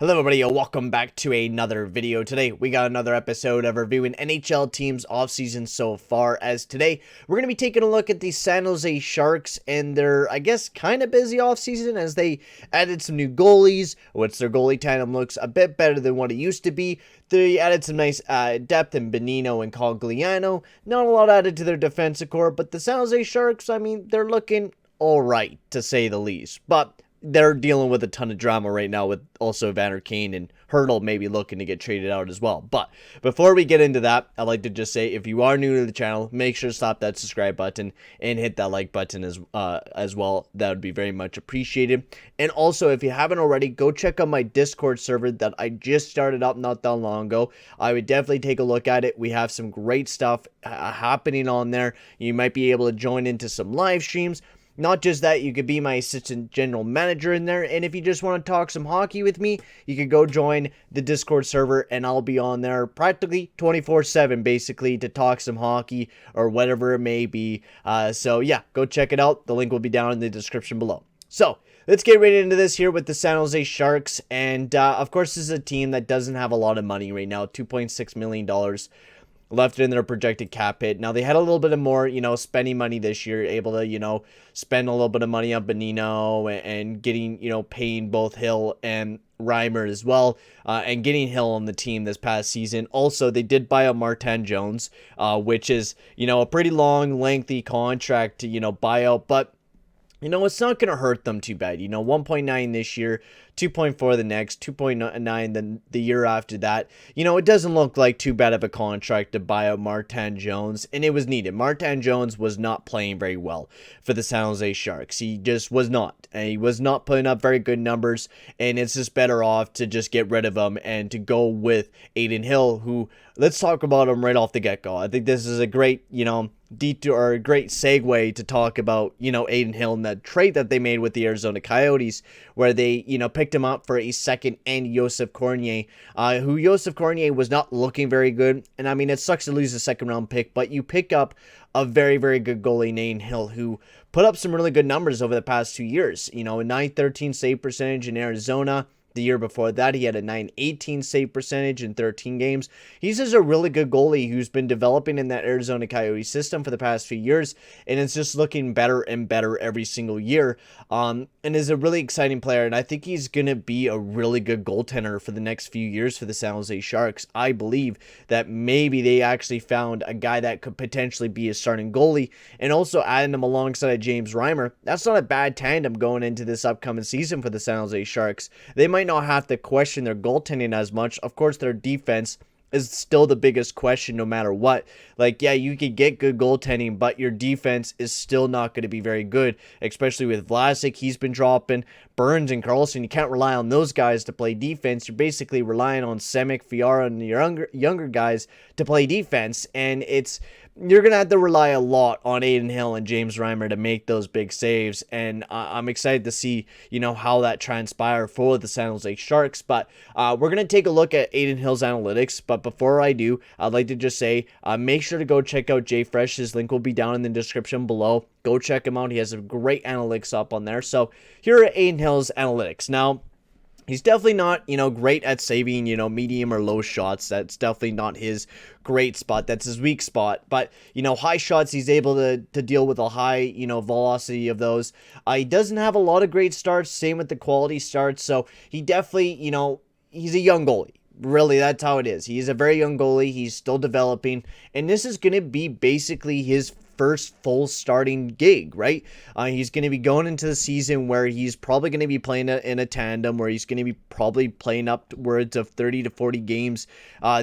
Hello everybody, and welcome back to another video. Today we got another episode of reviewing NHL teams offseason so far, as today we're going to be taking a look at the San Jose Sharks and their, I guess, kind of busy offseason as they added some new goalies, which their goalie tandem looks a bit better than what it used to be. They added some nice depth in Bonino and Cogliano. Not a lot added to their defensive core, but the San Jose Sharks, I mean, they're looking alright to say the least. But they're dealing with a ton of drama right now with also Vander Kane and Hurdle maybe looking to get traded out as well. But before we get into that, I'd like to just say, if you are new to the channel, make sure to slap that subscribe button and hit that like button as well. That would be very much appreciated. And also, if you haven't already, go check out my Discord server that I just started up not that long ago. I would definitely take a look at it. We have some great stuff happening on there. You might be able to join into some live streams. Not just that, you could be my assistant general manager in there, and if you just want to talk some hockey with me, you could go join the Discord server, and I'll be on there practically 24/7, basically, to talk some hockey or whatever it may be. So yeah, go check it out. The link will be down in the description below. So let's get right into this here with the San Jose Sharks, and of course, this is a team that doesn't have a lot of money right now, $2.6 million. Left in their projected cap hit. Now, they had a little bit of more, spending money this year, able to, spend a little bit of money on Bonino and getting, paying both Hill and Reimer as well, and getting Hill on the team this past season. Also, they did buy out Martin Jones, which is, a pretty long, lengthy contract to, buy out, but it's not going to hurt them too bad. 1.9 this year, 2.4 the next, 2.9 the year after that. It doesn't look like too bad of a contract to buy out Martin Jones, and it was needed. Martin Jones was not playing very well for the San Jose Sharks. He just was not. And he was not putting up very good numbers, and it's just better off to just get rid of him and to go with Adin Hill, who, let's talk about him right off the get-go. I think this is a great, detour, or a great segue to talk about, Adin Hill and that trade that they made with the Arizona Coyotes, where they, picked him up for a second and Joseph Cornier, who Joseph Cornier was not looking very good. And I mean, it sucks to lose a second round pick, but you pick up a very, very good goalie, Adin Hill, who put up some really good numbers over the past 2 years. A 913 save percentage in Arizona. The year before that, he had a 918 save percentage in 13 games. He's just a really good goalie who's been developing in that Arizona Coyotes system for the past few years, and it's just looking better and better every single year. And is a really exciting player, and I think he's going to be a really good goaltender for the next few years for the San Jose Sharks. I believe that maybe they actually found a guy that could potentially be a starting goalie, and also adding him alongside James Reimer. That's not a bad tandem going into this upcoming season for the San Jose Sharks. They might not have to question their goaltending as much. Of course, their defense is still the biggest question no matter what. Like, yeah, you could get good goaltending, but your defense is still not going to be very good, especially with Vlasic. He's been dropping. Burns and Carlson, you can't rely on those guys to play defense. You're basically relying on Semic, Fiara, and your younger guys to play defense, and you're going to have to rely a lot on Adin Hill and James Reimer to make those big saves, and I'm excited to see, how that transpire for the San Jose Sharks. But we're going to take a look at Adin Hill's analytics, but before I do, I'd like to just say, make sure to go check out Jfresh. His link will be down in the description below. Go check him out. He has a great analytics up on there. So here are Adin Hill's analytics. Now, he's definitely not, great at saving, medium or low shots. That's definitely not his great spot. That's his weak spot. But, high shots, he's able to deal with a high, velocity of those. He doesn't have a lot of great starts. Same with the quality starts. So he definitely, he's a young goalie. Really, that's how it is. He is a very young goalie. He's still developing. And this is going to be basically his first full starting gig, right? He's going to be going into the season where he's probably going to be playing in a tandem, where he's going to be probably playing upwards of 30 to 40 games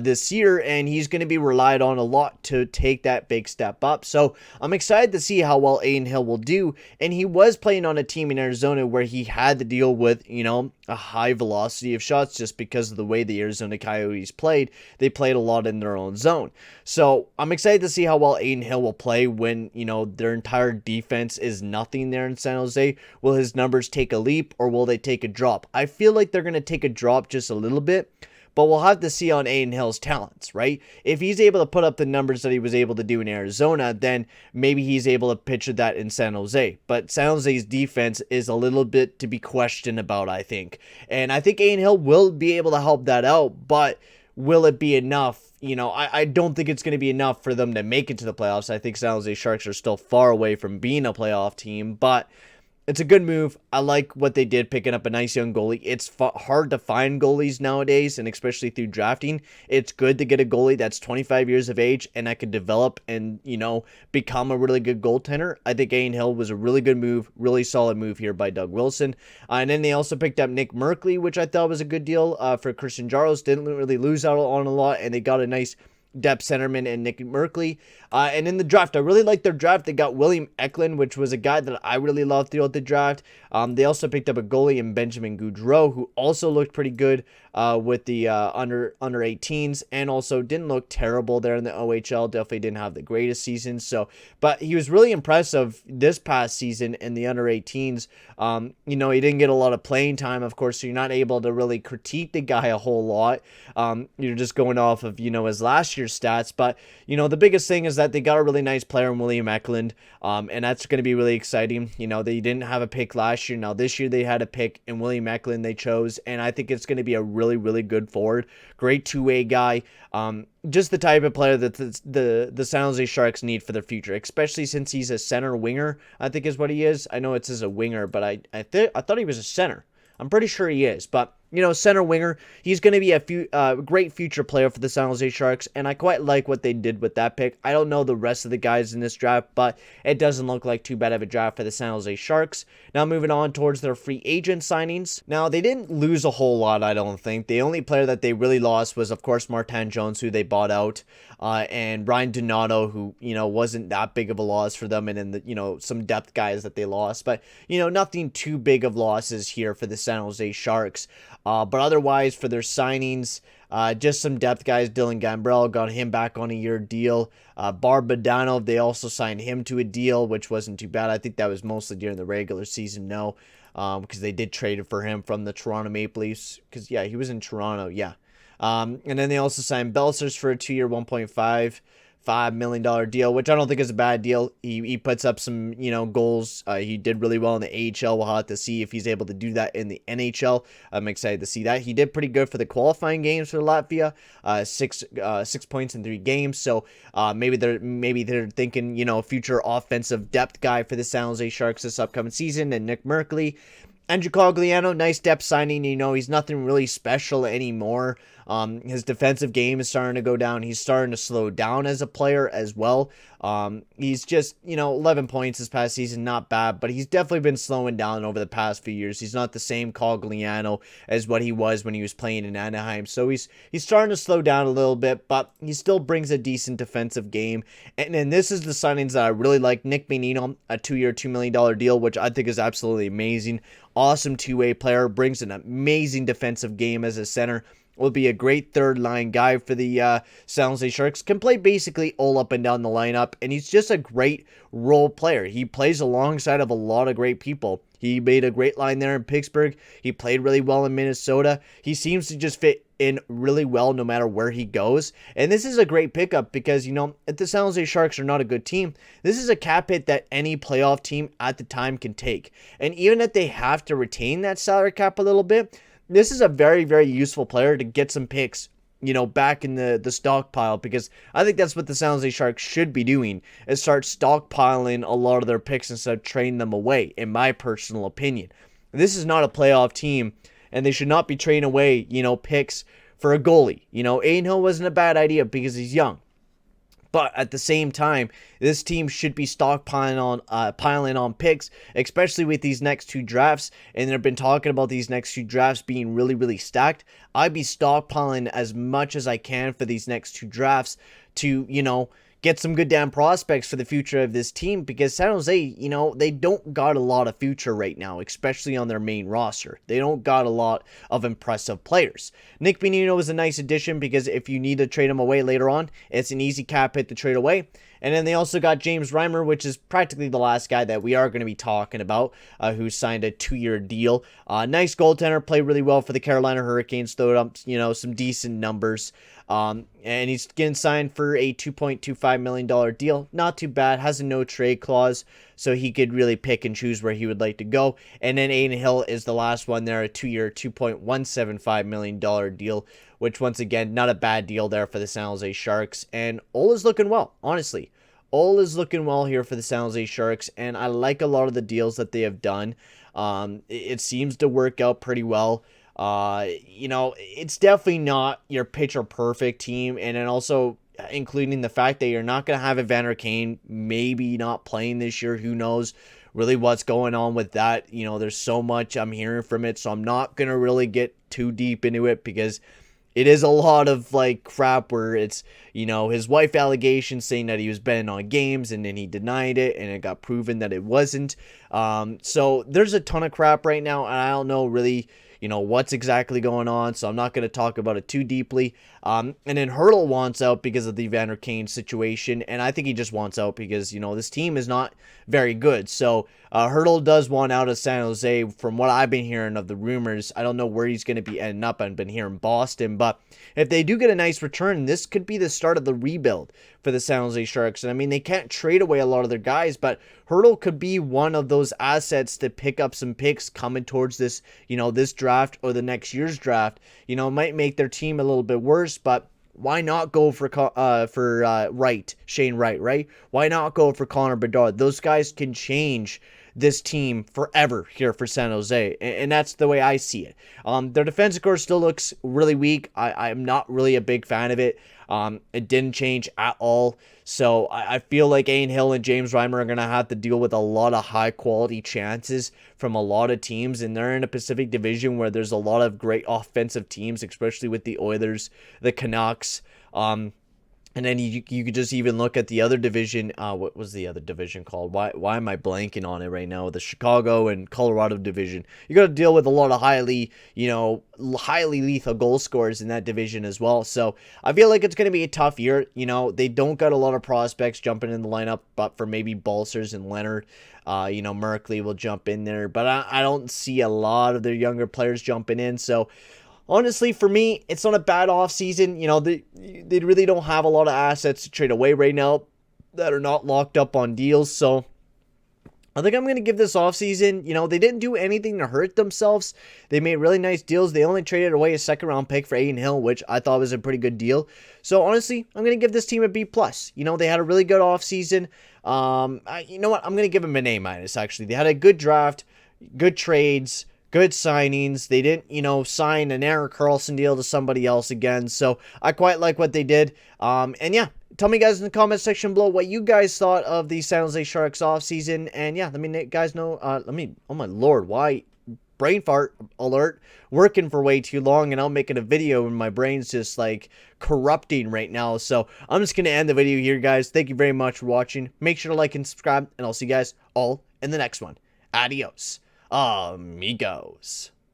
this year, and he's going to be relied on a lot to take that big step up. So I'm excited to see how well Adin Hill will do, and he was playing on a team in Arizona where he had to deal with, a high velocity of shots just because of the way the Arizona Coyotes played. They played a lot in their own zone. So I'm excited to see how well Adin Hill will play when, their entire defense is nothing there in San Jose. Will his numbers take a leap, or will they take a drop? I feel like they're going to take a drop just a little bit, but we'll have to see on Adin Hill's talents, right? If he's able to put up the numbers that he was able to do in Arizona, then maybe he's able to pitch that in San Jose. But San Jose's defense is a little bit to be questioned about, I think. And I think Adin Hill will be able to help that out, but will it be enough? I don't think it's going to be enough for them to make it to the playoffs. I think San Jose Sharks are still far away from being a playoff team, but it's a good move. I like what they did, picking up a nice young goalie. It's hard to find goalies nowadays, and especially through drafting. It's good to get a goalie that's 25 years of age and that could develop and, become a really good goaltender. I think Adin Hill was a really good move, really solid move here by Doug Wilson. And then they also picked up Nick Merkley, which I thought was a good deal for Christian Jaros. Didn't really lose out on a lot, and they got a nice depth centerman and Nick Merkley. And in the draft, I really liked their draft. They got William Eklund, which was a guy that I really loved throughout the draft. They also picked up a goalie in Benjamin Gaudreau, who also looked pretty good with the under 18s, and also didn't look terrible there in the OHL. Definitely didn't have the greatest season. But he was really impressive this past season in the under 18s. He didn't get a lot of playing time, of course, so you're not able to really critique the guy a whole lot. You're just going off of, his last year's stats. But, the biggest thing is that they got a really nice player in William Eklund, and that's going to be really exciting. They didn't have a pick last year. Now this year they had a pick in William Eklund they chose, and I think it's going to be a really, really good forward. Great two-way guy. Just the type of player that the San Jose Sharks need for their future, especially since he's a center winger, I think is what he is. I know it says a winger, but I thought he was a center. I'm pretty sure he is, but center winger, he's going to be a great future player for the San Jose Sharks, and I quite like what they did with that pick. I don't know the rest of the guys in this draft, but it doesn't look like too bad of a draft for the San Jose Sharks. Now moving on towards their free agent signings. Now, they didn't lose a whole lot, I don't think. The only player that they really lost was, of course, Martin Jones, who they bought out, and Ryan Donato, who, wasn't that big of a loss for them, and then, some depth guys that they lost, but, nothing too big of losses here for the San Jose Sharks. But otherwise, for their signings, just some depth guys. Dylan Gambrell got him back on a year deal. Barbadano, they also signed him to a deal, which wasn't too bad. I think that was mostly during the regular season, because they did trade for him from the Toronto Maple Leafs. Because, yeah, he was in Toronto, yeah. And then they also signed Belcers for a 2-year, $1.55 million deal, which I don't think is a bad deal. He puts up some, goals. He did really well in the AHL. We'll have to see if he's able to do that in the NHL. I'm excited to see that. He did pretty good for the qualifying games for Latvia. 6 points in 3 games. So maybe they're thinking, future offensive depth guy for the San Jose Sharks this upcoming season. And Nick Merkley. Andrew Cogliano, nice depth signing. He's nothing really special anymore. His defensive game is starting to go down. He's starting to slow down as a player as well. He's just, 11 points this past season, not bad, but he's definitely been slowing down over the past few years. He's not the same Cogliano as what he was when he was playing in Anaheim. So he's starting to slow down a little bit, but he still brings a decent defensive game. And then this is the signings that I really like. Nick Bonino, a 2-year, $2 million deal, which I think is absolutely amazing. Awesome two-way player, brings an amazing defensive game as a center. Will be a great third-line guy for the San Jose Sharks. Can play basically all up and down the lineup, and he's just a great role player. He plays alongside of a lot of great people. He made a great line there in Pittsburgh. He played really well in Minnesota. He seems to just fit in really well no matter where he goes. And this is a great pickup because, if the San Jose Sharks are not a good team, this is a cap hit that any playoff team at the time can take. And even if they have to retain that salary cap a little bit, this is a very, very useful player to get some picks, back in the stockpile, because I think that's what the San Jose Sharks should be doing, is start stockpiling a lot of their picks instead of trading them away, in my personal opinion. This is not a playoff team, and they should not be trading away, picks for a goalie. Adin Hill wasn't a bad idea because he's young. But at the same time, this team should be piling on picks, especially with these next 2 drafts. And they've been talking about these next 2 drafts being really, really stacked. I'd be stockpiling as much as I can for these next 2 drafts to, get some good damn prospects for the future of this team, because San Jose, they don't got a lot of future right now, especially on their main roster. They don't got a lot of impressive players. Nick Bonino is a nice addition because if you need to trade him away later on, it's an easy cap hit to trade away. And then they also got James Reimer, which is practically the last guy that we are going to be talking about, who signed a 2-year deal. Nice goaltender, played really well for the Carolina Hurricanes, throwed up, some decent numbers. And he's getting signed for a $2.25 million deal. Not too bad. Has a no trade clause, so he could really pick and choose where he would like to go. And then Adin Hill is the last one there, a 2-year, $2.175 million deal, which once again, not a bad deal there for the San Jose Sharks. And Ole is looking well, honestly. Ole is looking well here for the San Jose Sharks, and I like a lot of the deals that they have done. It seems to work out pretty well. It's definitely not your picture perfect team, and then also including the fact that you're not going to have Evander Kane maybe not playing this year. Who knows really what's going on with that? There's so much I'm hearing from it, so I'm not going to really get too deep into it because it is a lot of crap where it's, his wife allegations saying that he was betting on games and then he denied it and it got proven that it wasn't. So there's a ton of crap right now, and I don't know really, what's exactly going on, so I'm not going to talk about it too deeply. And then Hurdle wants out because of the Evander Kane situation, and I think he just wants out because, this team is not very good. So Hurdle does want out of San Jose from what I've been hearing of the rumors. I don't know where he's going to be ending up. I've been hearing Boston, but if they do get a nice return, this could be the start of the rebuild for the San Jose Sharks. And I mean, they can't trade away a lot of their guys, but Hurdle could be one of those assets to pick up some picks coming towards this, this draft or the next year's draft. Might make their team a little bit worse, but why not go for Shane Wright, right? Why not go for Connor Bedard? Those guys can change this team forever here for San Jose, and that's the way I see it. Their defensive core still looks really weak. I'm not really a big fan of it. It didn't change at all. So I feel like Adin Hill and James Reimer are going to have to deal with a lot of high-quality chances from a lot of teams, and they're in a Pacific Division where there's a lot of great offensive teams, especially with the Oilers, the Canucks, and then you could just even look at the other division. What was the other division called? Why am I blanking on it right now? The Chicago and Colorado division. You got to deal with a lot of highly lethal goal scorers in that division as well. So I feel like it's going to be a tough year. They don't got a lot of prospects jumping in the lineup, but for maybe Balcers and Leonard. Merkley will jump in there, but I don't see a lot of their younger players jumping in. So honestly, for me, it's not a bad offseason. They really don't have a lot of assets to trade away right now that are not locked up on deals. So I think I'm going to give this offseason, they didn't do anything to hurt themselves. They made really nice deals. They only traded away a second-round pick for Adin Hill, which I thought was a pretty good deal. So honestly, I'm going to give this team a B+. They had a really good offseason. You know what? I'm going to give them an A-, actually. They had a good draft, good trades, good signings. They didn't, sign an Erik Karlsson deal to somebody else again. So I quite like what they did. And yeah, tell me guys in the comment section below what you guys thought of the San Jose Sharks offseason. And yeah, let me guys know. Oh my lord, why? Brain fart alert. Working for way too long and I'm making a video and my brain's just corrupting right now. So I'm just going to end the video here, guys. Thank you very much for watching. Make sure to like and subscribe, and I'll see you guys all in the next one. Adios, amigos.